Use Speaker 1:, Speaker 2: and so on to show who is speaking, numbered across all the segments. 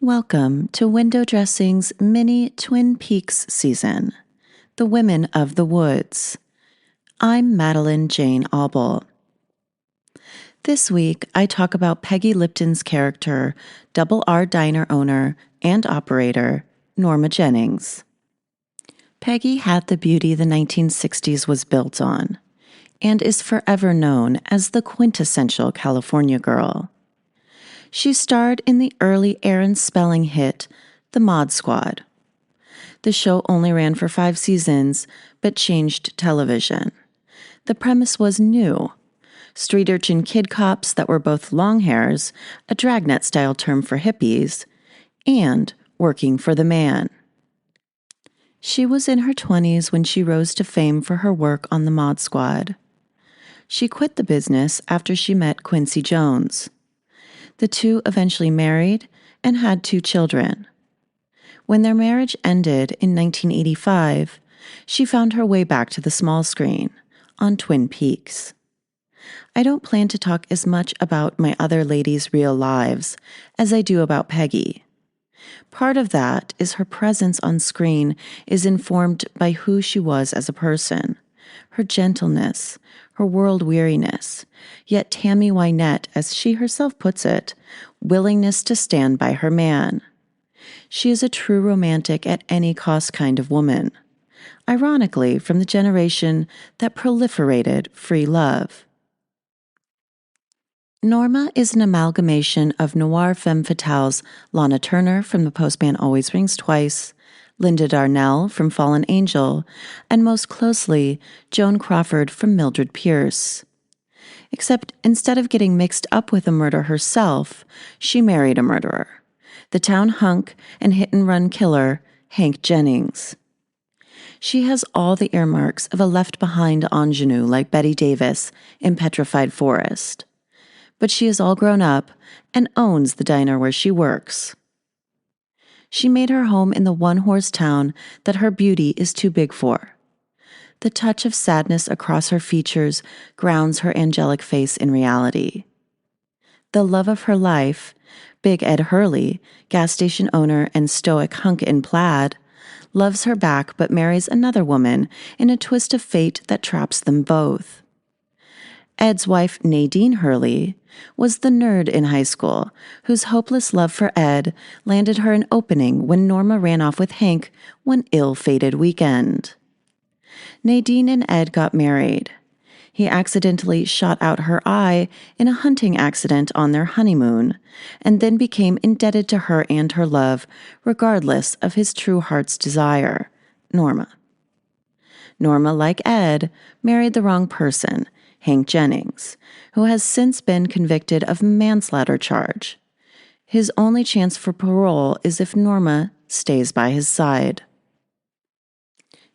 Speaker 1: Welcome to Window Dressing's mini Twin Peaks season, The Women of the Woods. I'm Madeline Jane Auble. This week, I talk about Peggy Lipton's character, Double R Diner owner and operator, Norma Jennings. Peggy had the beauty the 1960s was built on, and is forever known as the quintessential California girl. She starred in the early Aaron Spelling hit, The Mod Squad. The show only ran for 5 seasons, but changed television. The premise was new. Street urchin kid cops that were both long hairs, a dragnet-style term for hippies, and working for the man. She was in her 20s when she rose to fame for her work on The Mod Squad. She quit the business after she met Quincy Jones. The two eventually married and had 2 children. When their marriage ended in 1985, she found her way back to the small screen on Twin Peaks. I don't plan to talk as much about my other ladies' real lives as I do about Peggy. Part of that is her presence on screen is informed by who she was as a person, her gentleness, her world weariness, yet Tammy Wynette, as she herself puts it, willingness to stand by her man. She is a true romantic at any cost kind of woman, ironically from the generation that proliferated free love. Norma is an amalgamation of noir femme fatales Lana Turner from The Postman Always Rings Twice, Linda Darnell from Fallen Angel, and most closely, Joan Crawford from Mildred Pierce. Except instead of getting mixed up with a murder herself, she married a murderer, the town hunk and hit-and-run killer, Hank Jennings. She has all the earmarks of a left-behind ingenue like Betty Davis in Petrified Forest. But she is all grown up and owns the diner where she works. She made her home in the one-horse town that her beauty is too big for. The touch of sadness across her features grounds her angelic face in reality. The love of her life, Big Ed Hurley, gas station owner and stoic hunk in plaid, loves her back but marries another woman in a twist of fate that traps them both. Ed's wife, Nadine Hurley, was the nerd in high school whose hopeless love for Ed landed her an opening when Norma ran off with Hank one ill-fated weekend. Nadine and Ed got married. He accidentally shot out her eye in a hunting accident on their honeymoon, and then became indebted to her and her love, regardless of his true heart's desire, Norma. Norma, like Ed, married the wrong person, Hank Jennings, who has since been convicted of manslaughter charge. His only chance for parole is if Norma stays by his side.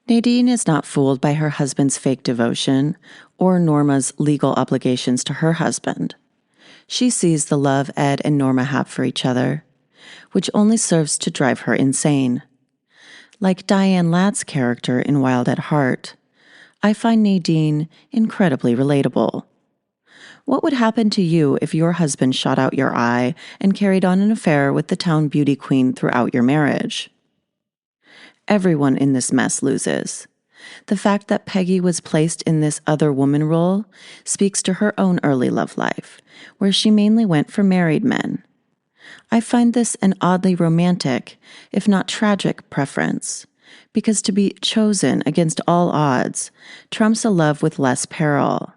Speaker 1: Nadine is not fooled by her husband's fake devotion or Norma's legal obligations to her husband. She sees the love Ed and Norma have for each other, which only serves to drive her insane. Like Diane Ladd's character in Wild at Heart, I find Nadine incredibly relatable. What would happen to you if your husband shot out your eye and carried on an affair with the town beauty queen throughout your marriage? Everyone in this mess loses. The fact that Peggy was placed in this other woman role speaks to her own early love life, where she mainly went for married men. I find this an oddly romantic, if not tragic, preference, because to be chosen against all odds trumps a love with less peril.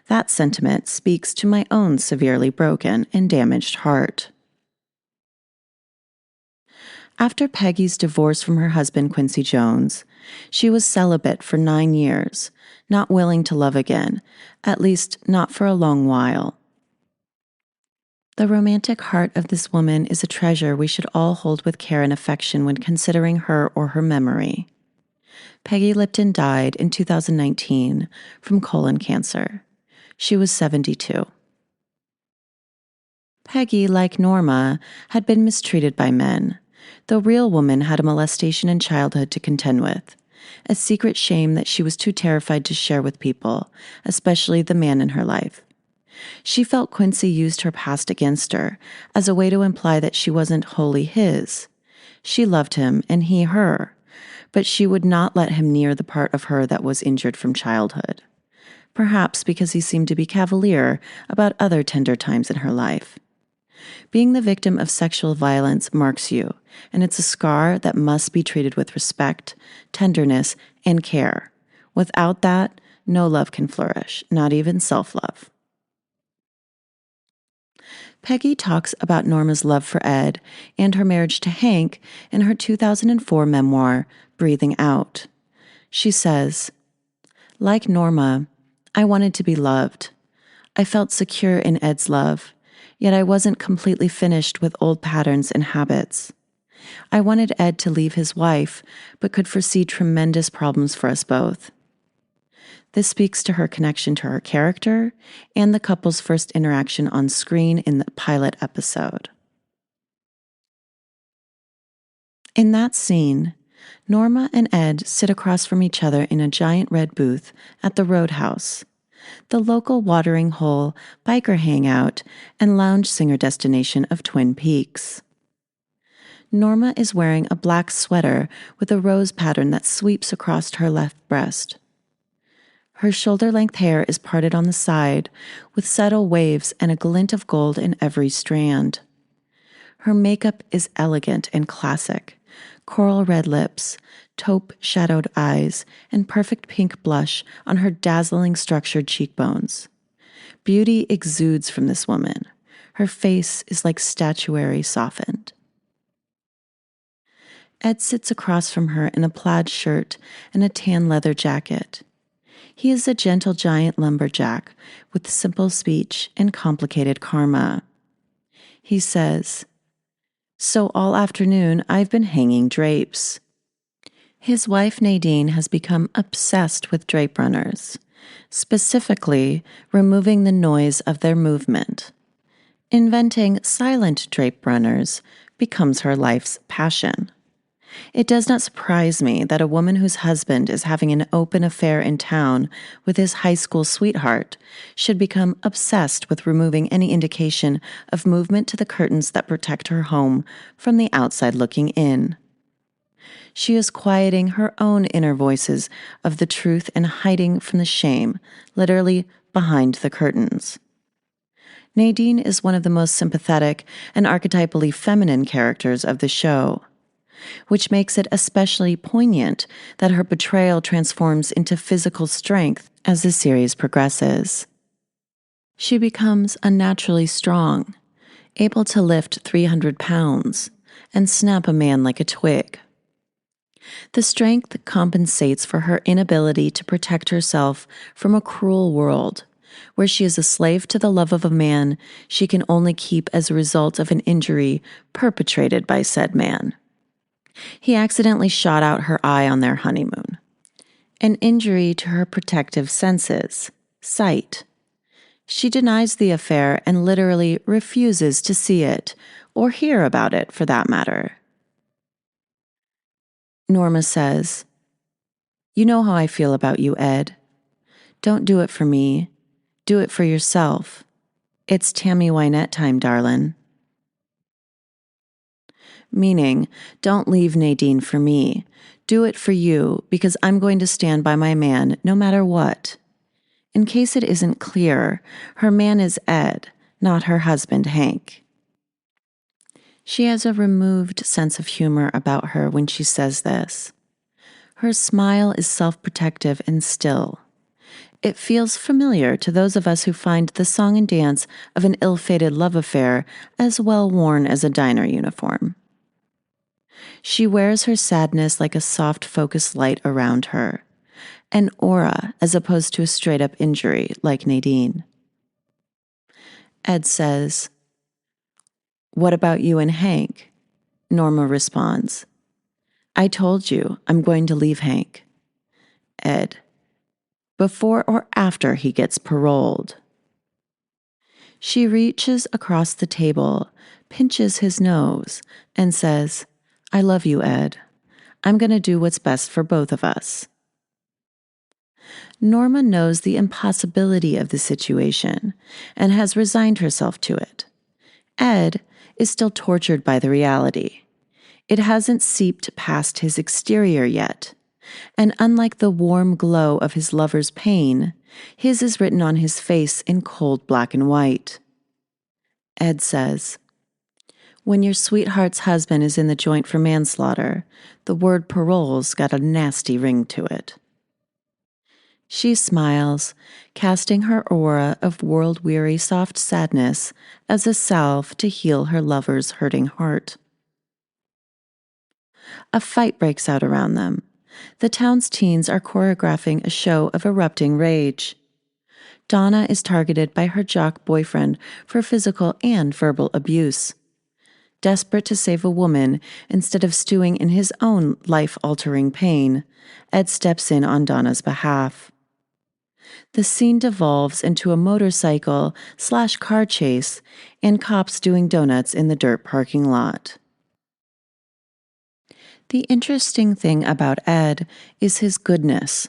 Speaker 1: That sentiment speaks to my own severely broken and damaged heart. After Peggy's divorce from her husband Quincy Jones, she was celibate for 9 years, not willing to love again, at least not for a long while. The romantic heart of this woman is a treasure we should all hold with care and affection when considering her or her memory. Peggy Lipton died in 2019 from colon cancer. She was 72. Peggy, like Norma, had been mistreated by men. The real woman had a molestation in childhood to contend with, a secret shame that she was too terrified to share with people, especially the man in her life. She felt Quincy used her past against her as a way to imply that she wasn't wholly his. She loved him and he her, but she would not let him near the part of her that was injured from childhood. Perhaps because he seemed to be cavalier about other tender times in her life. Being the victim of sexual violence marks you, and it's a scar that must be treated with respect, tenderness, and care. Without that, no love can flourish, not even self-love. Peggy talks about Norma's love for Ed and her marriage to Hank in her 2004 memoir, Breathing Out. She says, "Like Norma, I wanted to be loved. I felt secure in Ed's love, yet I wasn't completely finished with old patterns and habits. I wanted Ed to leave his wife, but could foresee tremendous problems for us both." This speaks to her connection to her character and the couple's first interaction on screen in the pilot episode. In that scene, Norma and Ed sit across from each other in a giant red booth at the Roadhouse, the local watering hole, biker hangout, and lounge singer destination of Twin Peaks. Norma is wearing a black sweater with a rose pattern that sweeps across her left breast. Her shoulder-length hair is parted on the side, with subtle waves and a glint of gold in every strand. Her makeup is elegant and classic: coral red lips, taupe-shadowed eyes, and perfect pink blush on her dazzling structured cheekbones. Beauty exudes from this woman. Her face is like statuary softened. Ed sits across from her in a plaid shirt and a tan leather jacket. He is a gentle giant lumberjack with simple speech and complicated karma. He says, "So all afternoon I've been hanging drapes." His wife Nadine has become obsessed with drape runners, specifically removing the noise of their movement. Inventing silent drape runners becomes her life's passion. It does not surprise me that a woman whose husband is having an open affair in town with his high school sweetheart should become obsessed with removing any indication of movement to the curtains that protect her home from the outside looking in. She is quieting her own inner voices of the truth and hiding from the shame, literally behind the curtains. Nadine is one of the most sympathetic and archetypally feminine characters of the show, which makes it especially poignant that her betrayal transforms into physical strength as the series progresses. She becomes unnaturally strong, able to lift 300 pounds and snap a man like a twig. The strength compensates for her inability to protect herself from a cruel world, where she is a slave to the love of a man she can only keep as a result of an injury perpetrated by said man. He accidentally shot out her eye on their honeymoon. An injury to her protective senses, sight. She denies the affair and literally refuses to see it, or hear about it for that matter. Norma says, "You know how I feel about you, Ed. Don't do it for me. Do it for yourself. It's Tammy Wynette time, darlin'." Meaning, don't leave Nadine for me. Do it for you, because I'm going to stand by my man no matter what. In case it isn't clear, her man is Ed, not her husband, Hank. She has a removed sense of humor about her when she says this. Her smile is self-protective and still. It feels familiar to those of us who find the song and dance of an ill-fated love affair as well worn as a diner uniform. She wears her sadness like a soft focus light around her, an aura as opposed to a straight-up injury like Nadine. Ed says, "What about you and Hank?" Norma responds, "I told you I'm going to leave Hank." Ed, "Before or after he gets paroled?" She reaches across the table, pinches his nose, and says, "I love you, Ed. I'm going to do what's best for both of us." Norma knows the impossibility of the situation and has resigned herself to it. Ed is still tortured by the reality. It hasn't seeped past his exterior yet, and unlike the warm glow of his lover's pain, his is written on his face in cold black and white. Ed says, "When your sweetheart's husband is in the joint for manslaughter, the word parole's got a nasty ring to it." She smiles, casting her aura of world-weary soft sadness as a salve to heal her lover's hurting heart. A fight breaks out around them. The town's teens are choreographing a show of erupting rage. Donna is targeted by her jock boyfriend for physical and verbal abuse. Desperate to save a woman instead of stewing in his own life-altering pain, Ed steps in on Donna's behalf. The scene devolves into a motorcycle/car chase and cops doing donuts in the dirt parking lot. The interesting thing about Ed is his goodness.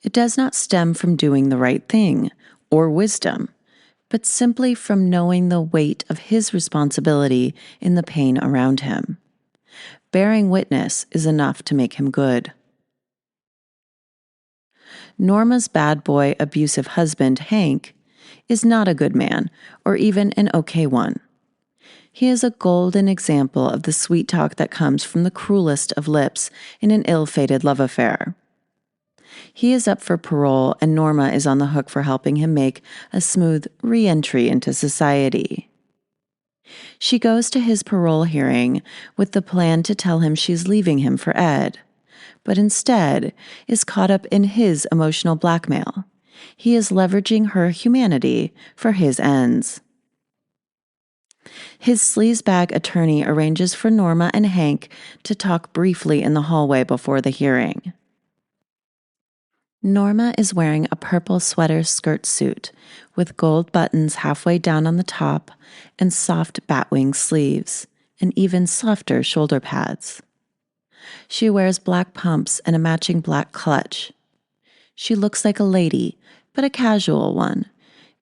Speaker 1: It does not stem from doing the right thing or wisdom, but simply from knowing the weight of his responsibility in the pain around him. Bearing witness is enough to make him good. Norma's bad boy, abusive husband, Hank, is not a good man or even an okay one. He is a golden example of the sweet talk that comes from the cruelest of lips in an ill-fated love affair. He is up for parole, and Norma is on the hook for helping him make a smooth re-entry into society. She goes to his parole hearing with the plan to tell him she's leaving him for Ed, but instead is caught up in his emotional blackmail. He is leveraging her humanity for his ends. His sleazebag attorney arranges for Norma and Hank to talk briefly in the hallway before the hearing. Norma is wearing a purple sweater skirt suit with gold buttons halfway down on the top and soft batwing sleeves and even softer shoulder pads. She wears black pumps and a matching black clutch. She looks like a lady, but a casual one.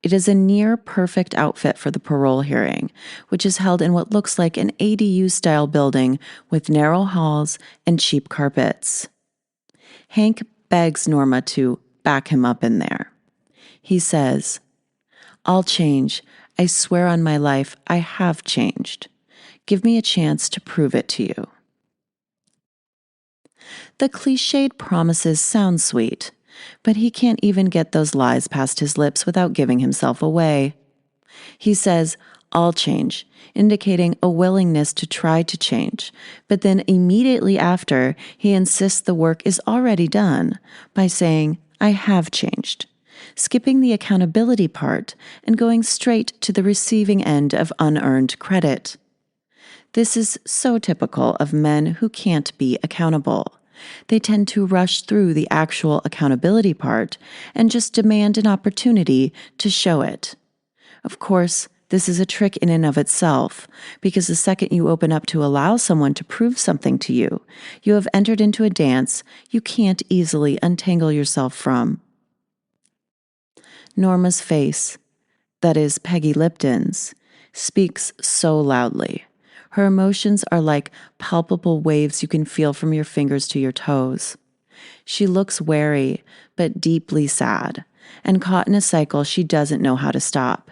Speaker 1: It is a near-perfect outfit for the parole hearing, which is held in what looks like an ADU-style building with narrow halls and cheap carpets. Hank begs Norma to back him up in there. He says, "I'll change. I swear on my life, I have changed. Give me a chance to prove it to you." The cliched promises sound sweet, but he can't even get those lies past his lips without giving himself away. He says, "I'll change," indicating a willingness to try to change, but then immediately after, he insists the work is already done by saying, "I have changed," skipping the accountability part and going straight to the receiving end of unearned credit. This is so typical of men who can't be accountable. They tend to rush through the actual accountability part and just demand an opportunity to show it. Of course, this is a trick in and of itself, because the second you open up to allow someone to prove something to you, you have entered into a dance you can't easily untangle yourself from. Norma's face, that is Peggy Lipton's, speaks so loudly. Her emotions are like palpable waves you can feel from your fingers to your toes. She looks wary, but deeply sad, and caught in a cycle she doesn't know how to stop.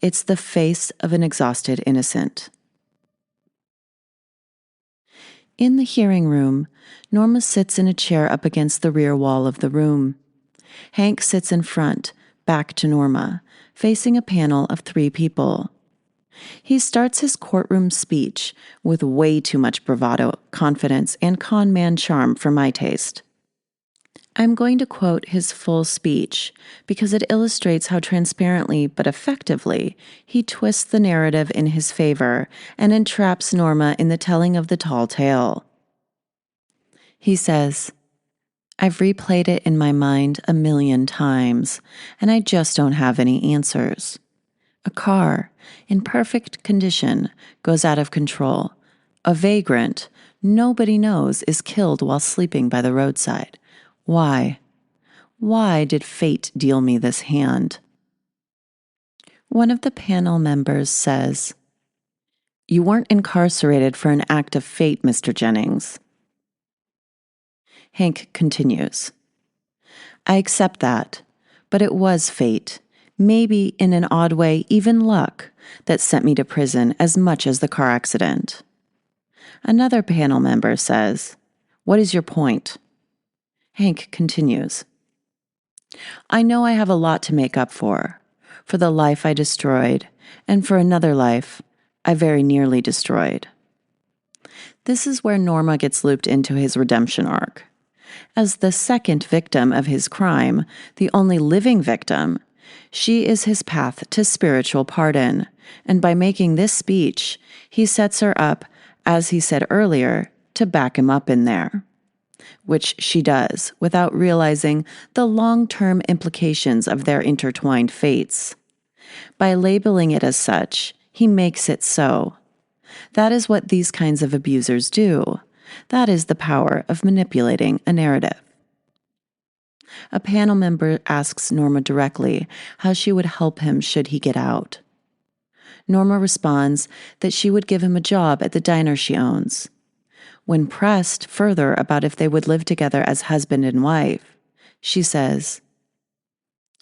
Speaker 1: It's the face of an exhausted innocent. In the hearing room, Norma sits in a chair up against the rear wall of the room. Hank sits in front, back to Norma, facing a panel of 3 people. He starts his courtroom speech with way too much bravado, confidence, and con man charm for my taste. I'm going to quote his full speech because it illustrates how transparently but effectively he twists the narrative in his favor and entraps Norma in the telling of the tall tale. He says, "I've replayed it in my mind 1,000,000 times, and I just don't have any answers. A car, in perfect condition, goes out of control. A vagrant, nobody knows, is killed while sleeping by the roadside. Why? Why did fate deal me this hand? One of the panel members says, "You weren't incarcerated for an act of fate, Mr. Jennings." Hank continues, "I accept that, but it was fate, maybe in an odd way even luck, that sent me to prison as much as the car accident." Another panel member says, "What is your point?" Hank continues, "I know I have a lot to make up for the life I destroyed, and for another life I very nearly destroyed." This is where Norma gets looped into his redemption arc. As the second victim of his crime, the only living victim, she is his path to spiritual pardon, and by making this speech, he sets her up, as he said earlier, to back him up in there. Which she does, without realizing the long-term implications of their intertwined fates. By labeling it as such, he makes it so. That is what these kinds of abusers do. That is the power of manipulating a narrative. A panel member asks Norma directly how she would help him should he get out. Norma responds that she would give him a job at the diner she owns. When pressed further about if they would live together as husband and wife, she says,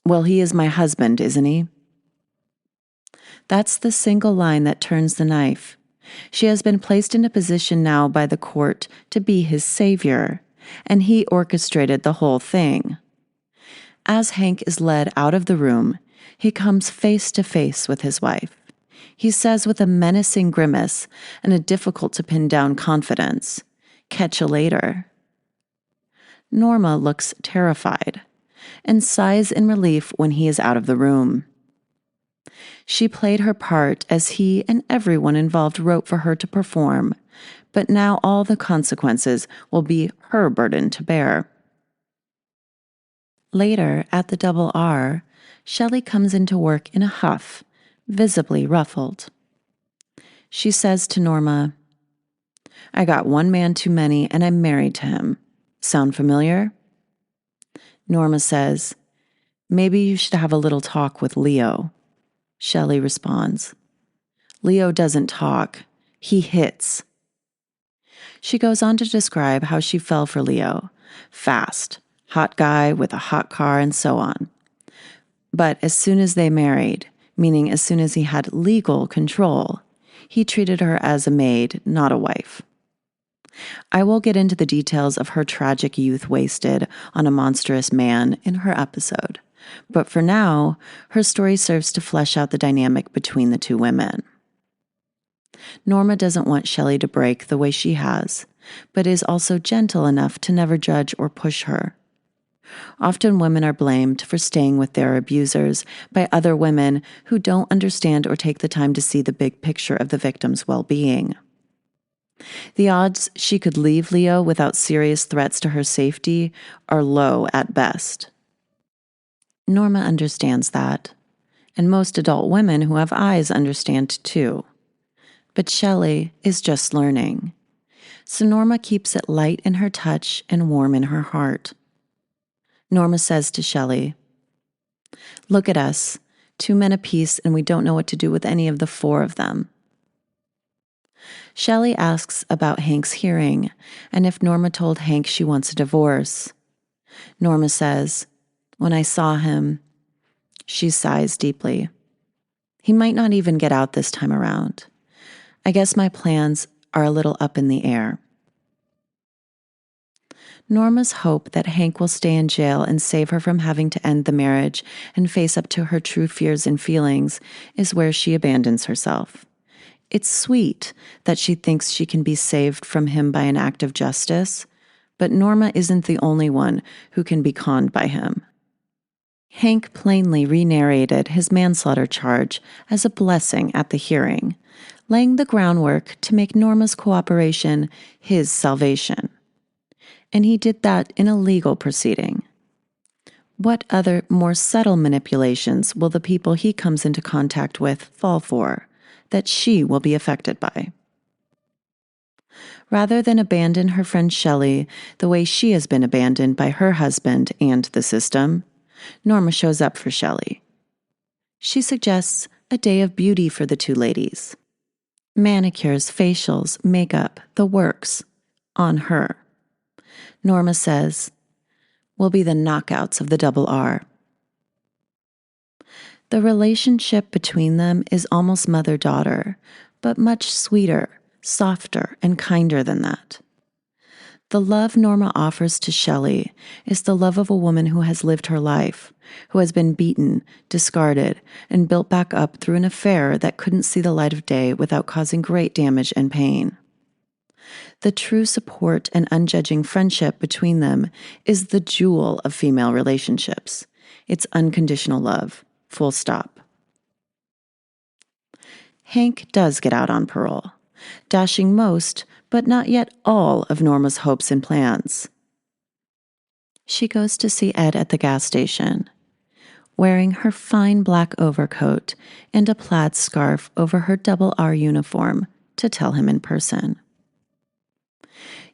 Speaker 1: "Well, he is my husband, isn't he?" That's the single line that turns the knife. She has been placed in a position now by the court to be his savior, and he orchestrated the whole thing. As Hank is led out of the room, he comes face to face with his wife. He says with a menacing grimace and a difficult-to-pin-down confidence, "Catch you later." Norma looks terrified and sighs in relief when he is out of the room. She played her part as he and everyone involved wrote for her to perform, but now all the consequences will be her burden to bear. Later, at the Double R, Shelly comes into work in a huff, visibly ruffled. She says to Norma, "I got one man too many and I'm married to him. Sound familiar?" Norma says, "Maybe you should have a little talk with Leo." Shelly responds, "Leo doesn't talk. He hits." She goes on to describe how she fell for Leo. Fast, hot guy with a hot car, and so on. But as soon as they married, meaning as soon as he had legal control, he treated her as a maid, not a wife. I will get into the details of her tragic youth wasted on a monstrous man in her episode, but for now, her story serves to flesh out the dynamic between the two women. Norma doesn't want Shelly to break the way she has, but is also gentle enough to never judge or push her. Often women are blamed for staying with their abusers by other women who don't understand or take the time to see the big picture of the victim's well-being. The odds she could leave Leo without serious threats to her safety are low at best. Norma understands that, and most adult women who have eyes understand too. But Shelly is just learning. So Norma keeps it light in her touch and warm in her heart. Norma says to Shelly, "Look at us, 2 men apiece, and we don't know what to do with any of the 4 of them." Shelly asks about Hank's hearing and if Norma told Hank she wants a divorce. Norma says, "When I saw him," she sighs deeply, "he might not even get out this time around. I guess my plans are a little up in the air." Norma's hope that Hank will stay in jail and save her from having to end the marriage and face up to her true fears and feelings is where she abandons herself. It's sweet that she thinks she can be saved from him by an act of justice, but Norma isn't the only one who can be conned by him. Hank plainly re-narrated his manslaughter charge as a blessing at the hearing, laying the groundwork to make Norma's cooperation his salvation. And he did that in a legal proceeding. What other, more subtle manipulations will the people he comes into contact with fall for, that she will be affected by? Rather than abandon her friend Shelly the way she has been abandoned by her husband and the system, Norma shows up for Shelly. She suggests a day of beauty for the two ladies. Manicures, facials, makeup, the works, on her. Norma says, "We'll be the knockouts of the double R." The relationship between them is almost mother-daughter, but much sweeter, softer, and kinder than that. The love Norma offers to Shelly is the love of a woman who has lived her life, who has been beaten, discarded, and built back up through an affair that couldn't see the light of day without causing great damage and pain. The true support and unjudging friendship between them is the jewel of female relationships. It's unconditional love, full stop. Hank does get out on parole, dashing most, but not yet all, of Norma's hopes and plans. She goes to see Ed at the gas station, wearing her fine black overcoat and a plaid scarf over her double R uniform to tell him in person.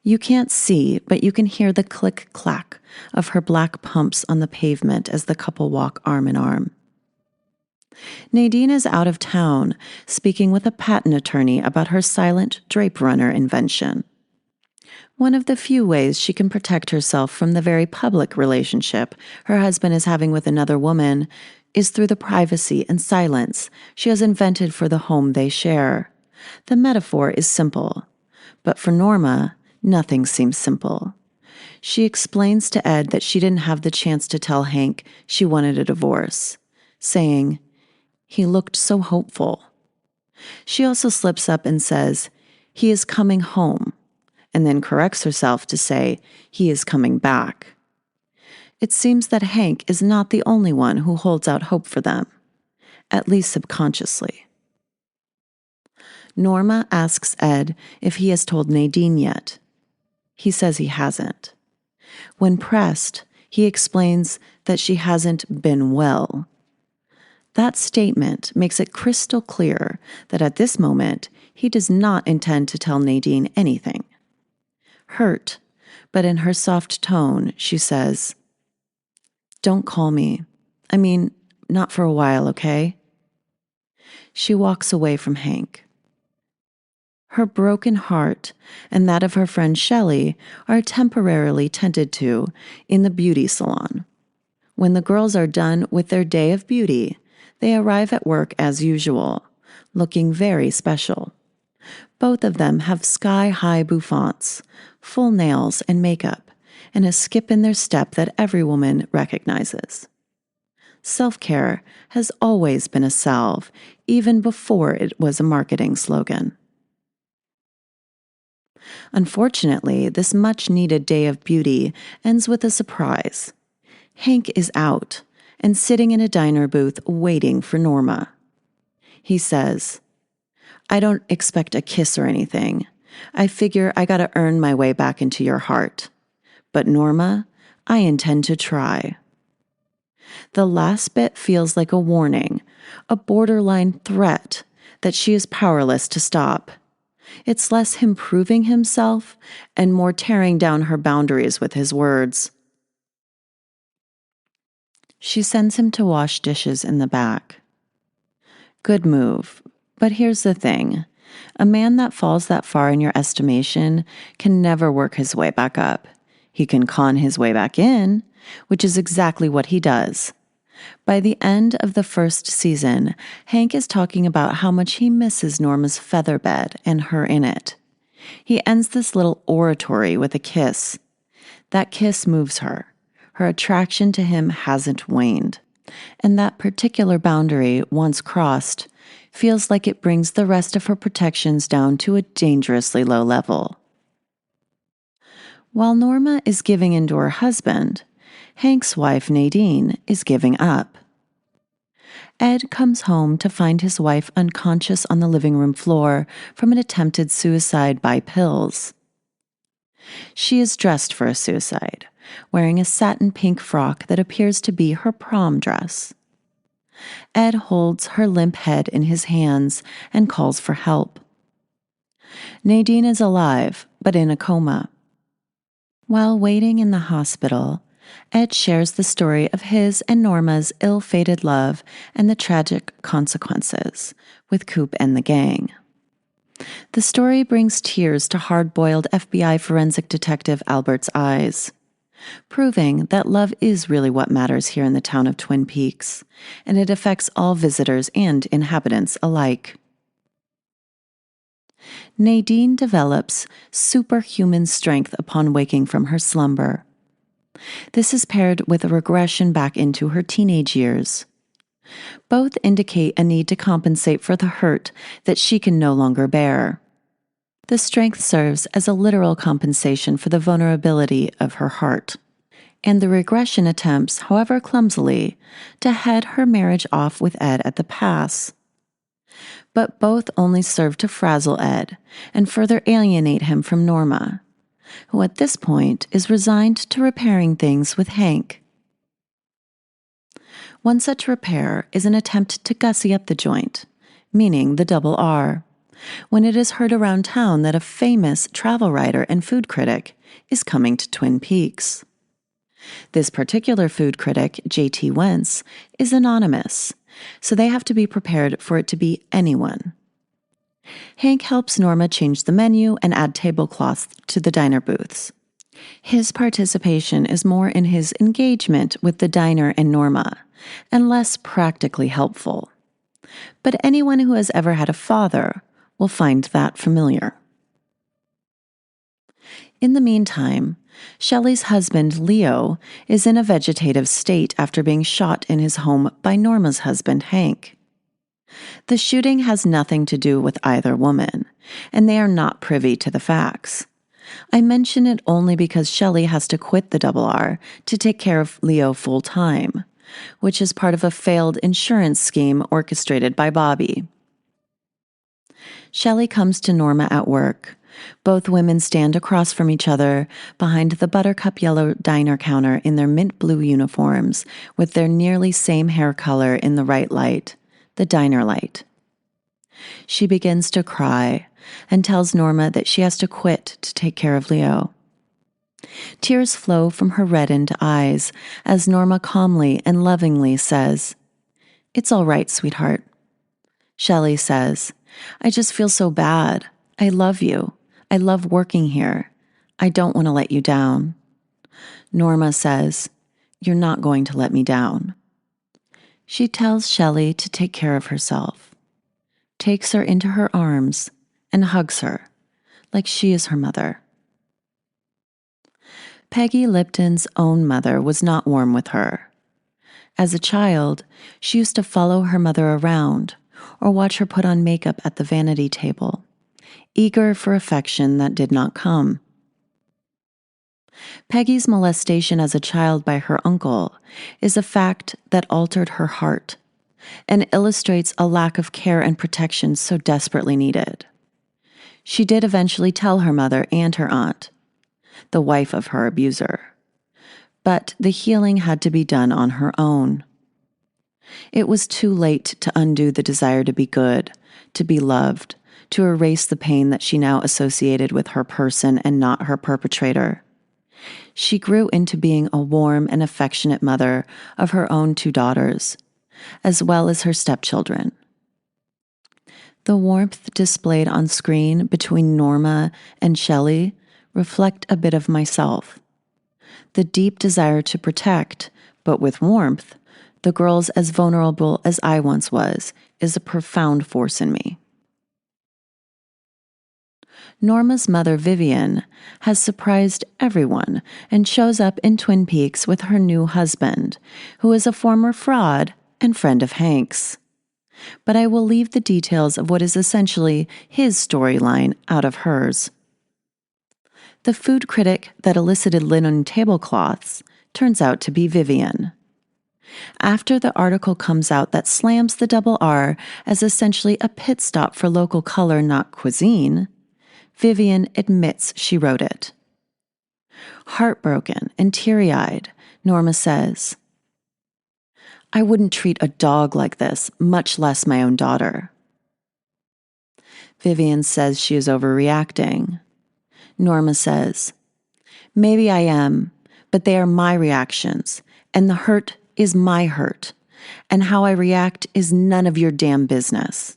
Speaker 1: You can't see, but you can hear the click-clack of her black pumps on the pavement as the couple walk arm in arm. Nadine is out of town, speaking with a patent attorney about her silent drape runner invention. One of the few ways she can protect herself from the very public relationship her husband is having with another woman is through the privacy and silence she has invented for the home they share. The metaphor is simple, but for Norma, nothing seems simple. She explains to Ed that she didn't have the chance to tell Hank she wanted a divorce, saying, "He looked so hopeful." She also slips up and says, "He is coming home," and then corrects herself to say, "He is coming back." It seems that Hank is not the only one who holds out hope for them, at least subconsciously. Norma asks Ed if he has told Nadine yet. He says he hasn't. When pressed, he explains that she hasn't been well. That statement makes it crystal clear that at this moment, he does not intend to tell Nadine anything. Hurt, but in her soft tone, she says, "Don't call me. I mean, not for a while, okay?" She walks away from Hank. Her broken heart and that of her friend Shelly are temporarily tended to in the beauty salon. When the girls are done with their day of beauty, they arrive at work as usual, looking very special. Both of them have sky-high bouffants, full nails and makeup, and a skip in their step that every woman recognizes. Self-care has always been a salve, even before it was a marketing slogan. Unfortunately, this much-needed day of beauty ends with a surprise. Hank is out and sitting in a diner booth waiting for Norma. He says, "I don't expect a kiss or anything. I figure I gotta earn my way back into your heart. But Norma, I intend to try." The last bit feels like a warning, a borderline threat that she is powerless to stop. It's less him proving himself and more tearing down her boundaries with his words. She sends him to wash dishes in the back. Good move, but here's the thing. A man that falls that far in your estimation can never work his way back up. He can con his way back in, which is exactly what he does. By the end of the first season, Hank is talking about how much he misses Norma's feather bed and her in it. He ends this little oratory with a kiss. That kiss moves her. Her attraction to him hasn't waned. And that particular boundary, once crossed, feels like it brings the rest of her protections down to a dangerously low level. While Norma is giving in to her husband, Hank's wife, Nadine, is giving up. Ed comes home to find his wife unconscious on the living room floor from an attempted suicide by pills. She is dressed for a suicide, wearing a satin pink frock that appears to be her prom dress. Ed holds her limp head in his hands and calls for help. Nadine is alive, but in a coma. While waiting in the hospital, Ed shares the story of his and Norma's ill-fated love and the tragic consequences with Coop and the gang. The story brings tears to hard-boiled FBI forensic detective Albert's eyes, proving that love is really what matters here in the town of Twin Peaks, and it affects all visitors and inhabitants alike. Nadine develops superhuman strength upon waking from her slumber. This is paired with a regression back into her teenage years. Both indicate a need to compensate for the hurt that she can no longer bear. The strength serves as a literal compensation for the vulnerability of her heart, and the regression attempts, however clumsily, to head her marriage off with Ed at the pass. But both only serve to frazzle Ed and further alienate him from Norma, who at this point is resigned to repairing things with Hank. One such repair is an attempt to gussy up the joint, meaning the double R, when it is heard around town that a famous travel writer and food critic is coming to Twin Peaks. This particular food critic, J.T. Wentz, is anonymous, so they have to be prepared for it to be anyone. Hank helps Norma change the menu and add tablecloths to the diner booths. His participation is more in his engagement with the diner and Norma, and less practically helpful. But anyone who has ever had a father will find that familiar. In the meantime, Shelly's husband, Leo, is in a vegetative state after being shot in his home by Norma's husband, Hank. The shooting has nothing to do with either woman, and they are not privy to the facts. I mention it only because Shelly has to quit the double R to take care of Leo full-time, which is part of a failed insurance scheme orchestrated by Bobby. Shelly comes to Norma at work. Both women stand across from each other behind the buttercup yellow diner counter in their mint blue uniforms with their nearly same hair color in the right light, the diner light. She begins to cry and tells Norma that she has to quit to take care of Leo. Tears flow from her reddened eyes as Norma calmly and lovingly says, "It's all right, sweetheart." Shelly says, "I just feel so bad. I love you. I love working here. I don't want to let you down." Norma says, "You're not going to let me down." She tells Shelly to take care of herself, takes her into her arms, and hugs her, like she is her mother. Peggy Lipton's own mother was not warm with her. As a child, she used to follow her mother around or watch her put on makeup at the vanity table, eager for affection that did not come. Peggy's molestation as a child by her uncle is a fact that altered her heart and illustrates a lack of care and protection so desperately needed. She did eventually tell her mother and her aunt, the wife of her abuser, but the healing had to be done on her own. It was too late to undo the desire to be good, to be loved, to erase the pain that she now associated with her person and not her perpetrator. She grew into being a warm and affectionate mother of her own 2 daughters, as well as her stepchildren. The warmth displayed on screen between Norma and Shelly reflect a bit of myself. The deep desire to protect, but with warmth, the girls as vulnerable as I once was, is a profound force in me. Norma's mother, Vivian, has surprised everyone and shows up in Twin Peaks with her new husband, who is a former fraud and friend of Hank's. But I will leave the details of what is essentially his storyline out of hers. The food critic that elicited linen tablecloths turns out to be Vivian. After the article comes out that slams the double R as essentially a pit stop for local color, not cuisine, Vivian admits she wrote it. Heartbroken and teary-eyed, Norma says, "I wouldn't treat a dog like this, much less my own daughter." Vivian says she is overreacting. Norma says, maybe I am, but they are my reactions, and the hurt is my hurt, and how I react is none of your damn business.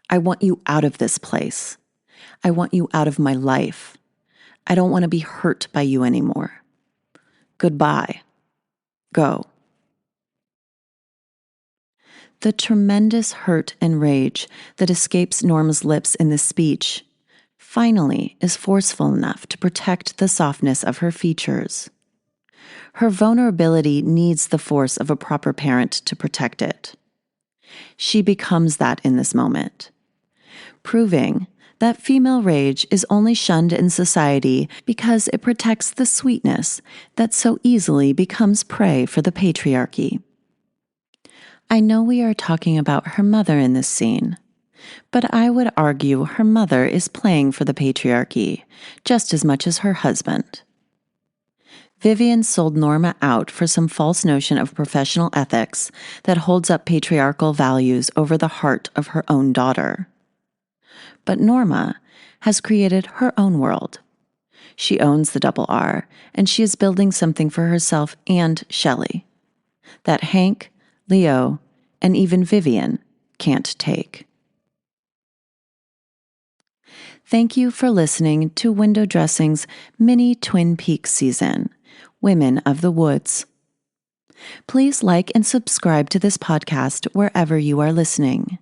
Speaker 1: I want you out of this place. I want you out of my life. I don't want to be hurt by you anymore. Goodbye. Go. The tremendous hurt and rage that escapes Norma's lips in this speech finally is forceful enough to protect the softness of her features. Her vulnerability needs the force of a proper parent to protect it. She becomes that in this moment, proving that female rage is only shunned in society because it protects the sweetness that so easily becomes prey for the patriarchy. I know we are talking about her mother in this scene, but I would argue her mother is playing for the patriarchy just as much as her husband. Vivian sold Norma out for some false notion of professional ethics that holds up patriarchal values over the heart of her own daughter. But Norma has created her own world. She owns the double R, and she is building something for herself and Shelly that Hank, Leo, and even Vivian can't take. Thank you for listening to Window Dressing's mini Twin Peaks season, Women of the Woods. Please like and subscribe to this podcast wherever you are listening.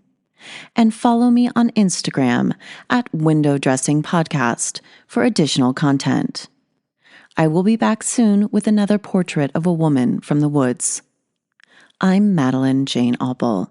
Speaker 1: And follow me on Instagram at Window Dressing Podcast for additional content. I will be back soon with another portrait of a woman from the woods. I'm Madeline Jane Albel.